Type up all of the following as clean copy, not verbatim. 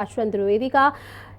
चंद्र द्विवेदी का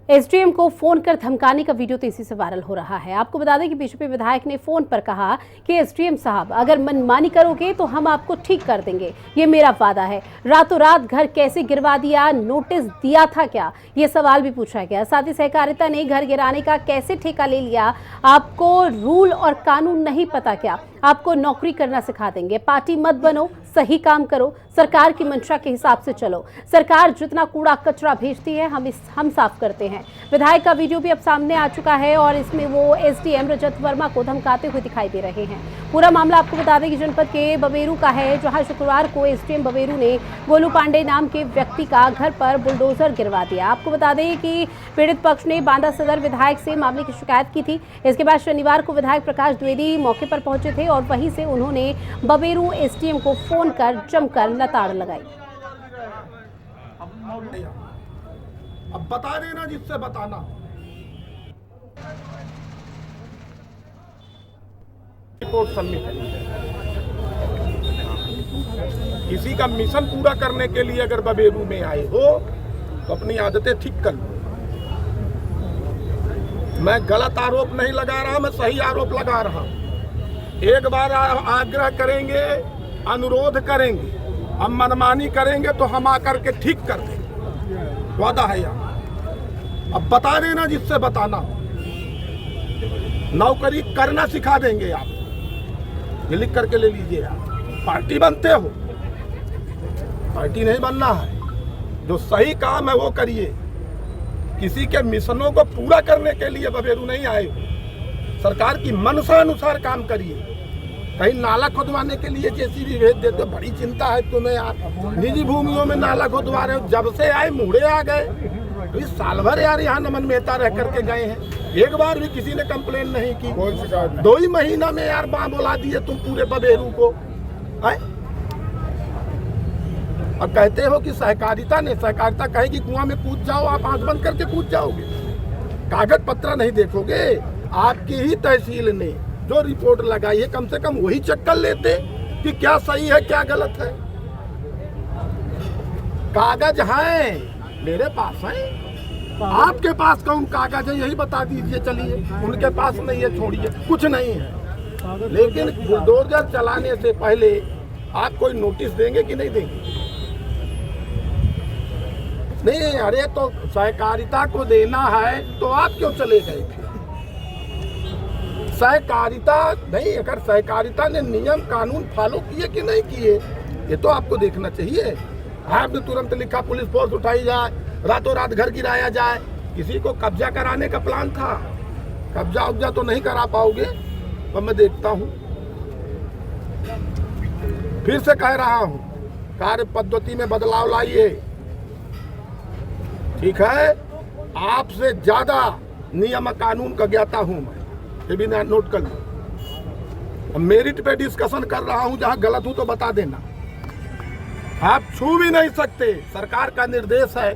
एसडीएम को फोन कर धमकाने का वीडियो तेजी से वायरल हो रहा है। आपको बता दें कि बीजेपी विधायक ने फोन पर कहा कि एसडीएम साहब, अगर मनमानी करोगे तो हम आपको ठीक कर देंगे, ये मेरा वादा है। रातों रात घर कैसे गिरवा दिया, नोटिस दिया था क्या, ये सवाल भी पूछा गया। साथ ही सहकारिता ने घर गिराने का कैसे ठेका ले लिया, आपको रूल और कानून नहीं पता क्या, आपको नौकरी करना सिखा देंगे। पार्टी मत बनो, सही काम करो, सरकार की मंशा के हिसाब से चलो। सरकार जितना कूड़ा कचरा भेजती है हम साफ करते हैं। विधायक का वीडियो भी अब सामने आ चुका है और इसमें वो एसडीएम रजत वर्मा को धमकाते हुए दिखाई दे रहे हैं। पूरा मामला आपको बता दें कि जनपद के बबेरू का है, जहां शुक्रवार को एसडीएम बबेरू ने गोलू पांडे नाम के व्यक्ति का घर पर बुलडोजर गिरवा दिया। आपको बता दें कि पीड़ित पक्ष ने बांदा सदर विधायक से मामले की शिकायत की थी। इसके बाद शनिवार को विधायक प्रकाश द्विवेदी मौके पर पहुंचे थे और वहीं से उन्होंने बबेरू एसडीएम को फोन कर जमकर लताड़ लगाई। अब बता देना जिससे बताना। रिपोर्ट सबमिट है। किसी का मिशन पूरा करने के लिए अगर बबेरू में आए हो तो अपनी आदतें ठीक कर लो। मैं गलत आरोप नहीं लगा रहा, मैं सही आरोप लगा रहा हूं। एक बार आग्रह करेंगे, अनुरोध करेंगे, हम मनमानी करेंगे तो हम आकर के ठीक कर देंगे, वादा है यार। अब बता देना जिससे बताना। नौकरी करना सिखा देंगे आप, ये लिख करके ले लीजिए। आप पार्टी बनते हो, पार्टी नहीं बनना है। जो सही काम है वो करिए। किसी के मिशनों को पूरा करने के लिए बबेरू नहीं आए हो। सरकार की मनसा अनुसार काम करिए। कहीं नाला खोदवाने के लिए जेसीबी भेज देते, बड़ी चिंता है तुम्हें यार। निजी भूमियों में नाला खोदवा रहे हो, जब से आए मुड़े आ गए। तो इस साल भर यार यहाँ नमन मेहता रह करके गए हैं, एक बार भी किसी ने कंप्लेन नहीं की। 2 ही महीना में यार बाँ बोला दिए तुम पूरे बबेरू को है? और कहते हो कि सहकारिता ने, सहकारिता कहेगी कुआं में कूद जाओ, आप आंख बंद करके कूद जाओगे। कागज पत्र नहीं देखोगे। आपकी ही तहसील ने जो रिपोर्ट लगाई है, कम से कम वही चेक कर लेते कि क्या सही है क्या गलत है। कागज हैं, मेरे पास है, आपके पास कौन कागज है यही बता दीजिए। चलिए, उनके पास नहीं है, छोड़िए, कुछ नहीं है। लेकिन बुलडोजर चलाने से पहले आप कोई नोटिस देंगे कि नहीं देंगे? नहीं, अरे तो सहकारिता को देना है तो आप क्यों चले गए फिर? सहकारिता नहीं, अगर सहकारिता ने नियम कानून फॉलो किए कि नहीं किए, ये तो आपको देखना चाहिए। आपने तुरंत लिखा पुलिस फोर्स उठाई जाए, रातों रात घर गिराया जाए। किसी को कब्जा कराने का प्लान था। कब्जा उब्जा तो नहीं करा पाओगे, तो मैं देखता हूं। फिर से कह रहा हूं, कार्य पद्धति में बदलाव लाइए। ठीक है, आपसे ज्यादा नियम कानून का ज्ञाता हूं मैं, ये भी नोट कर लो। मेरिट पे डिस्कशन कर रहा हूं, जहां गलत हूं तो बता देना। आप छू भी नहीं सकते। सरकार का निर्देश है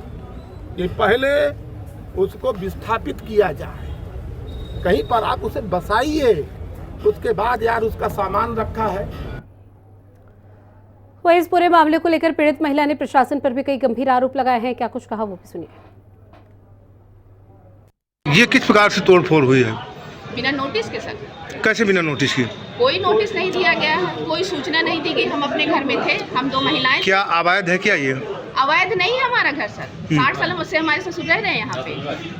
कि पहले उसको विस्थापित किया जाए, कहीं पर आप उसे बसाइए, उसके बाद यार उसका सामान रखा है। वहीं इस पूरे मामले को लेकर पीड़ित महिला ने प्रशासन पर भी कई गंभीर आरोप लगाए हैं। क्या कुछ कहा वो भी सुनिए। ये किस प्रकार से तोड़फोड़ हुई है? बिना नोटिस के सर। कैसे बिना नोटिस के? कोई नोटिस नहीं दिया गया है, कोई सूचना नहीं दी गई। हम अपने घर में थे, हम 2 महिलाएं। क्या अवैध है क्या ये? अवैध नहीं है हमारा घर सर। 60 साल से हमारे ससुर रह रहे हैं यहाँ पे।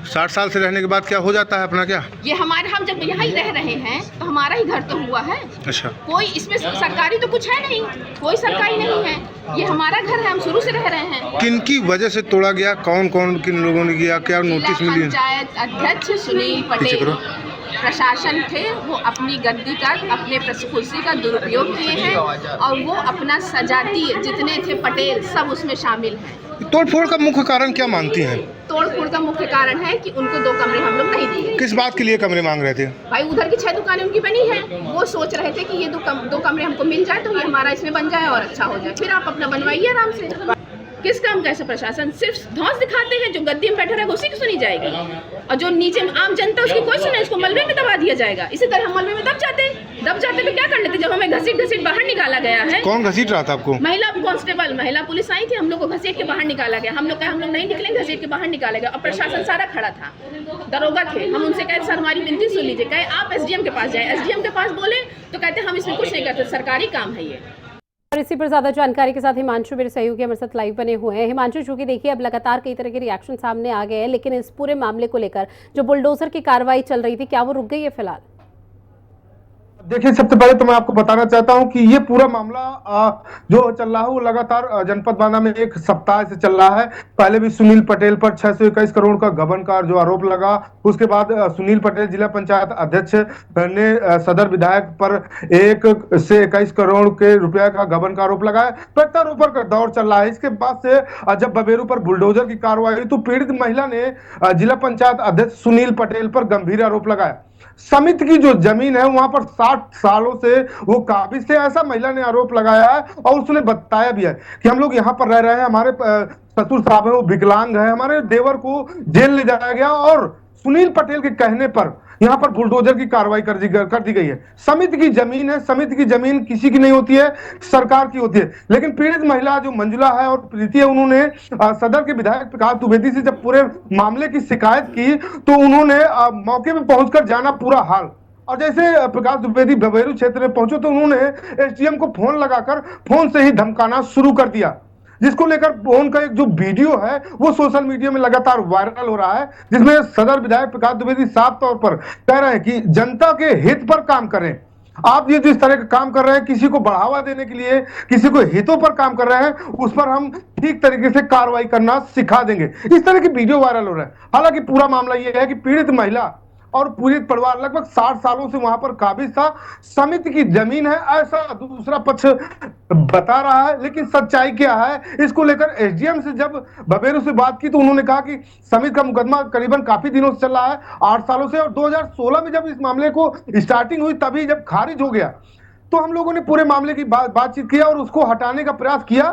60 साल से रहने के बाद क्या हो जाता है अपना? क्या ये हमारे, हम जब यहाँ ही रह रहे हैं तो हमारा ही घर तो हुआ है। अच्छा, कोई इसमें सरकारी तो कुछ है नहीं, कोई सरकारी नहीं है। ये हमारा घर है, हम शुरू से रह रहे हैं। किन की वजह से तोड़ा गया? कौन कौन किन लोगों ने किया? क्या नोटिस मिली? पंचायत अध्यक्ष सुनील पटेल प्रशासन थे, वो अपनी गद्दी का, अपने कुर्सी का दुरुपयोग किए हैं और वो अपना सजाती जितने थे पटेल सब उसमें शामिल हैं। तोड़फोड़ का मुख्य कारण क्या मानती हैं? तोड़फोड़ का मुख्य कारण है कि उनको 2 कमरे हम लोग नहीं दिए। किस बात के लिए कमरे मांग रहे थे? भाई उधर की 6 दुकानें उनकी बनी है, वो सोच रहे थे कि ये 2 कमरे हमको मिल जाए तो ये हमारा इसमें बन जाए और अच्छा हो जाए, फिर आप अपना बनवाइए आराम से। किस काम का ऐसा प्रशासन? सिर्फ धौंस दिखाते हैं, जो गद्दी में बैठा रहेगा उसी की सुनी जाएगी, और जो नीचे आम जनता उसकी कोई सुने, इसको मलबे में दबा दिया जाएगा। इसी तरह हम मलबे में दब जाते तो क्या कर लेते? जब हमें घसीट बाहर निकाला गया है। कौन घसीट रहा था आपको? महिला कांस्टेबल, महिला पुलिस आई थी, हम लोग को घसीट के बाहर निकाला गया। हम लोग नहीं निकले, घसीट के बाहर निकाला गया, और प्रशासन सारा खड़ा था, दरोगा थे। हम उनसे कहे सर हमारी विनती सुन लीजिए, कहे आप एसडीएम के पास जाए। एसडीएम के पास बोले तो कहते हम इसमें कुछ नहीं करते, सरकारी काम है ये। और इसी पर ज्यादा जानकारी के साथ हिमांशु मेरे सहयोगी हमारे साथ लाइव बने हुए हैं। हिमांशु, चूंकि देखिए अब लगातार कई तरह के रिएक्शन सामने आ गए हैं, लेकिन इस पूरे मामले को लेकर जो बुलडोजर की कार्रवाई चल रही थी, क्या वो रुक गई है फिलहाल? देखिए, सबसे पहले तो मैं आपको बताना चाहता हूं कि ये पूरा मामला जो चल रहा है वो लगातार जनपद बांदा में एक सप्ताह से चल रहा है। पहले भी सुनील पटेल पर 621 करोड़ का गबन का जो आरोप लगा, उसके बाद सुनील पटेल जिला पंचायत अध्यक्ष ने सदर विधायक पर 1 से 21 करोड़ के रुपया का गबन का आरोप लगाया। प्रत्यारोपण का दौर चल रहा है। इसके बाद से जब बबेरू पर बुलडोजर की कार्रवाई हुई तो पीड़ित महिला ने जिला पंचायत अध्यक्ष सुनील पटेल पर गंभीर आरोप लगाया। समिति की जो जमीन है वहां पर 60 सालों से वो काबिज थे, ऐसा महिला ने आरोप लगाया है। और उसने बताया भी है कि हम लोग यहाँ पर रह रहे हैं, हमारे ससुर साहब है वो विकलांग है, हमारे देवर को जेल ले जाया गया, और सुनील पटेल के कहने पर यहाँ पर बुलडोजर की कार्रवाई कर दी गई है। समिति की जमीन है, समिति की जमीन किसी की नहीं होती है, सरकार की होती है। लेकिन पीड़ित महिला जो मंजुला है और प्रीति है, उन्होंने सदर के विधायक प्रकाश द्विवेदी से जब पूरे मामले की शिकायत की तो उन्होंने मौके पर पहुंचकर जाना पूरा हाल। और जैसे प्रकाश द्विवेदी बबेरू क्षेत्र में पहुंचे तो उन्होंने एसडीएम को फोन लगाकर फोन से ही धमकाना शुरू कर दिया, जिसको लेकर उनका एक जो वीडियो है वो सोशल मीडिया में लगातार वायरल हो रहा है, जिसमें सदर विधायक प्रकाश द्विवेदी साफ तौर पर कह रहे हैं कि जनता के हित पर काम करें। आप ये जिस तरह का काम कर रहे हैं, किसी को बढ़ावा देने के लिए, किसी को हितों पर काम कर रहे हैं, उस पर हम ठीक तरीके से कार्रवाई करना सिखा देंगे। इस तरह की वीडियो वायरल हो रहा है। हालांकि पूरा मामला यह है कि पीड़ित महिला और पूरी परिवार लगभग 60 सालों से वहां पर काबिज था। समिति की जमीन है ऐसा दूसरा पक्ष बता रहा है, लेकिन सच्चाई क्या है इसको लेकर एसडीएम से जब बबेरू से बात की तो उन्होंने कहा कि समिति का मुकदमा करीबन काफी दिनों से चल रहा है, 8 सालों से, और 2016 में जब इस मामले को स्टार्टिंग हुई तभी जब खारिज हो गया तो हम लोगों ने पूरे मामले की बातचीत किया और उसको हटाने का प्रयास किया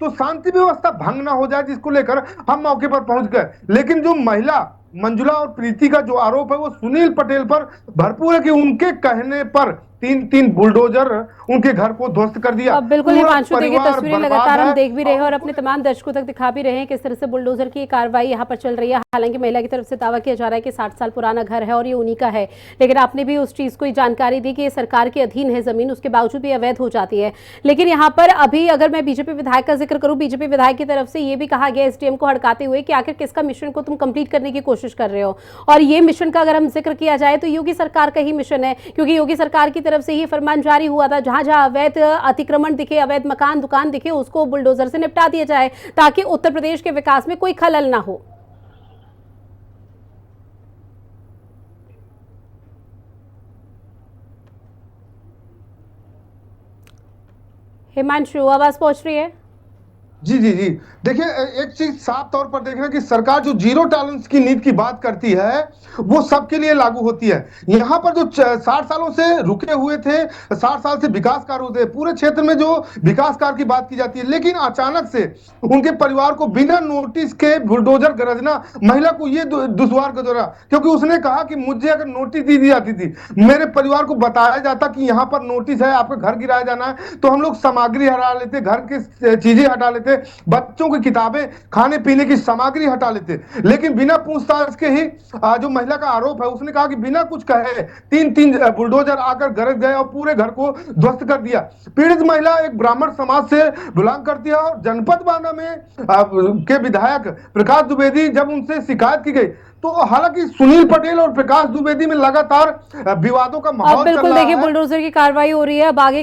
तो शांति व्यवस्था भंग ना हो जाए, जिसको लेकर हम मौके पर पहुंच गए। लेकिन जो महिला मंजुला और प्रीति का जो आरोप है वो सुनील पटेल पर भरपूर है कि उनके कहने पर 3 बुलडोजर उनके घर को ध्वस्त कर दिया। अब बिल्कुल हिमांशु, देखिए तस्वीरें लगातार हम देख भी रहे हैं और अपने तमाम दर्शकों तक दिखा भी रहे हैं किस तरह से बुलडोजर की कार्रवाई यहाँ पर चल रही है। हालांकि महिला की तरफ से दावा किया जा रहा है कि 60 साल पुराना घर है और ये उन्हीं का है, लेकिन आपने भी उस चीज को जानकारी दी कि ये सरकार के अधीन है जमीन, उसके बावजूद भी अवैध हो जाती है। लेकिन यहाँ पर अभी अगर मैं बीजेपी विधायक का जिक्र करूँ, बीजेपी विधायक की तरफ से ये भी कहा गया एसडीएम को हड़काते हुए कि आखिर किसका मिशन को तुम कंप्लीट करने की कोशिश कर रहे हो, और ये मिशन का अगर हम जिक्र किया जाए तो योगी सरकार का ही मिशन है, क्योंकि योगी सरकार की तरफ से ही फरमान जारी हुआ था जहां जहां अवैध अतिक्रमण दिखे, अवैध मकान दुकान दिखे, उसको बुलडोजर से निपटा दिया जाए ताकि उत्तर प्रदेश के विकास में कोई खलल ना हो। हिमांशु, आवाज पहुंच रही है? जी जी जी, देखिए एक चीज साफ तौर पर देखना कि सरकार जो जीरो टॉलरेंस की नीति की बात करती है वो सबके लिए लागू होती है। यहाँ पर जो 60 सालों से रुके हुए थे, 60 साल से विकास कार्य होते, पूरे क्षेत्र में जो विकास कार्य की बात की जाती है, लेकिन अचानक से उनके परिवार को बिना नोटिस के बुलडोजर गरजना, महिला को ये दुश्वार गुजरा, क्योंकि उसने कहा कि मुझे अगर नोटिस दी जाती थी, मेरे परिवार को बताया जाता कि यहाँ पर नोटिस है, आपका घर गिराया जाना है, तो हम लोग सामग्री हटा लेते, घर की चीजें हटा लेते, बच्चों की किताबें, खाने पीने की सामग्री हटा लेते। लेकिन बिना पूछताछ के ही जो महिला का आरोप है, उसने कहा कि बिना कुछ कहे 3 बुलडोजर आकर गरज गए और पूरे घर को ध्वस्त कर दिया। पीड़ित महिला एक ब्राह्मण समाज से बिलोंग करती है और जनपद बांदा में के विधायक प्रकाश द्विवेदी जब उनसे शिकायत की गई तो हालांकि सुनील पटेल और प्रकाश द्विवेदी में लगातार विवादों का माहौल चल रहा है। बिल्कुल देखिए बुलडोजर की कार्रवाई हो रही है, अब आगे